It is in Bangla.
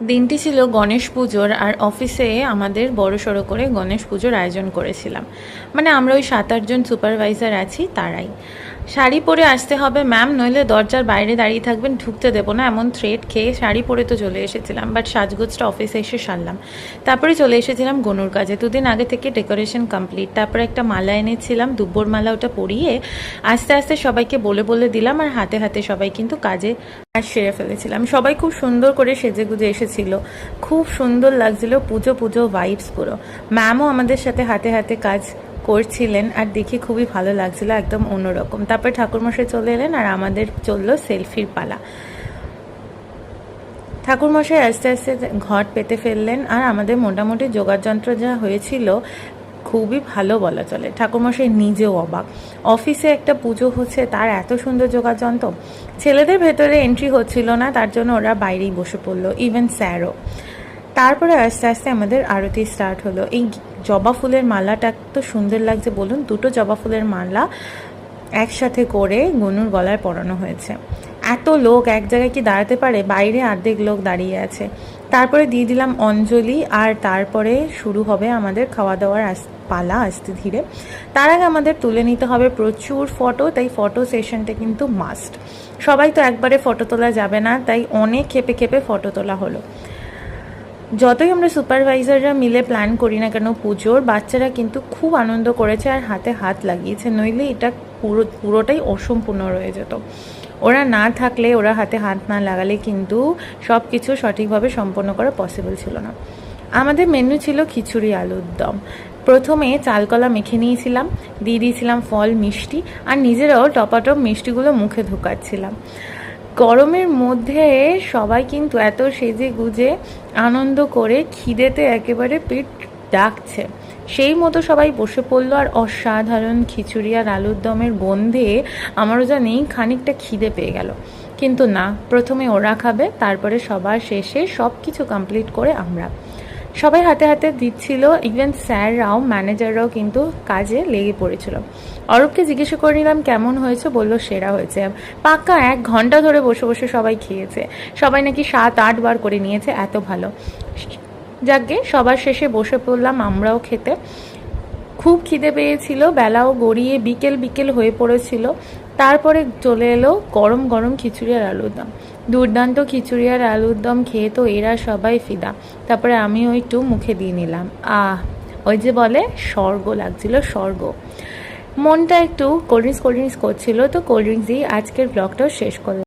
দিনটি ছিল গণেশ পুজোর, আর অফিসে আমাদের বড়সড় করে গণেশ পুজোর আয়োজন করেছিলাম। মানে আমরা ওই 7-8 জন সুপারভাইজার আছি, তারাই। শাড়ি পরে আসতে হবে ম্যাম, নইলে দরজার বাইরে দাঁড়িয়ে থাকবেন, ঢুকতে দেবো না, এমন থ্রেট খেয়ে শাড়ি পরে তো চলে এসেছিলাম। বাট সাজগোজটা অফিসে এসে সারলাম। তারপরে চলে এসেছিলাম গনুর কাজে। দুদিন আগে থেকে ডেকোরেশন কমপ্লিট। তারপরে একটা মালা এনেছিলাম, দুব্বর মালা, ওটা পরিয়ে আস্তে আস্তে সবাইকে বলে বলে দিলাম, আর হাতে হাতে সবাই কিন্তু কাজে কাজ সেরে ফেলেছিলাম। সবাই খুব সুন্দর করে সেজে গুজে এসেছিল, খুব সুন্দর লাগছিল, পুজো পুজো ভাইবস পুরো। ম্যামও আমাদের সাথে হাতে হাতে কাজ করছিলেন, আর দেখে খুবই ভালো লাগছিল, একদম অন্যরকম। তারপরে ঠাকুরমশাই চলে এলেন, আর আমাদের চললো সেলফির পালা। ঠাকুরমশাই আস্তে আস্তে ঘট পেতে ফেললেন, আর আমাদের মোটামুটি যোগাযন্ত্র যা হয়েছিল খুবই ভালো বলা চলে। ঠাকুরমশাই নিজেও অবাক, অফিসে একটা পুজো হচ্ছে, তার এত সুন্দর যোগাযন্ত্র। ছেলেদের ভেতরে এন্ট্রি হচ্ছিল না, তার জন্য ওরা বাইরেই বসে পড়লো, ইভেন স্যারও। তারপরে আস্তে আস্তে আমাদের আরতি স্টার্ট হলো। এই জবা ফুলের মালাটা তো সুন্দর লাগছে বলুন, 2টো জবা ফুলের মালা একসাথে করে গনুর গলায় পরানো হয়েছে। এত লোক এক জায়গায় কি দাঁড়াতে পারে? বাইরে অর্ধেক লোক দাঁড়িয়ে আছে। তারপরে দিয়ে দিলাম অঞ্জলি, আর তারপরে শুরু হবে আমাদের খাওয়া দাওয়ার পালা আস্তে ধীরে। তার আগে আমাদের তুলে নিতে হবে প্রচুর ফটো, তাই ফটো সেশনটা কিন্তু মাস্ট। সবাই তো একবারে ফটো তোলা যাবে না, তাই অনেক খেপে খেপে ফটো তোলা হলো। যতই আমরা সুপারভাইজাররা মিলে প্ল্যান করি না কেন পুজোর, বাচ্চারা কিন্তু খুব আনন্দ করেছে আর হাতে হাত লাগিয়েছে, নইলে এটা পুরোটাই অসম্পূর্ণ রয়ে যেত। ওরা না থাকলে, ওরা হাতে হাত না লাগালে কিন্তু সব কিছু সঠিকভাবে সম্পন্ন করা পসিবল ছিল না। আমাদের মেনু ছিল খিচুড়ি আলুর দম। প্রথমে চালকলা মেখে নিয়েছিলাম, দিয়ে দিয়েছিলাম ফল মিষ্টি, আর নিজেরাও টপাটপ মিষ্টিগুলো মুখে ঢোকাচ্ছিলাম। গরমের মধ্যে সবাই কিন্তু এত সেজে গুজে আনন্দ করে খিদেতে একেবারে পেট ডাকছে, সেই মতো সবাই বসে পড়লো। আর অসাধারণ খিচুড়ি আর আলুর দমের গন্ধে আমারও জানি খানিকটা খিদে পেয়ে গেল। কিন্তু না, প্রথমে ওরা খাবে, তারপরে সবার শেষে সব কিছু কমপ্লিট করে আমরা। সবাই হাতে হাতে দিচ্ছিল, ইভেন স্যাররাও ম্যানেজাররাও কিন্তু কাজে লেগে পড়েছিল। অরূপকে জিজ্ঞেস করে নিলাম কেমন হয়েছে, বললো সেরা হয়েছে। পাক্কা 1 ঘন্টা ধরে বসে বসে সবাই খেয়েছে, সবাই নাকি 7-8 বার করে নিয়েছে, এত ভালো। যাকগে, সবার শেষে বসে পড়লাম আমরাও খেতে। খুব খিদে পেয়েছিল, বেলাও গড়িয়ে বিকেল বিকেল হয়ে পড়েছিল। তারপরে চলে এলো গরম গরম খিচুড়ি আর আলুর দম। দুর্দান্ত খিচুড়ি আর আলুর দম খেয়ে তো এরা সবাই ফিদা। তারপরে আমিও একটু মুখে দিয়ে নিলাম, ওই যে বলে স্বর্গ লাগছিল, স্বর্গ। মনটা একটু কোল্ড ড্রিঙ্কস করছিল, তো কোল্ড ড্রিঙ্কস দিয়ে আজকের ব্লগটাও শেষ করলাম।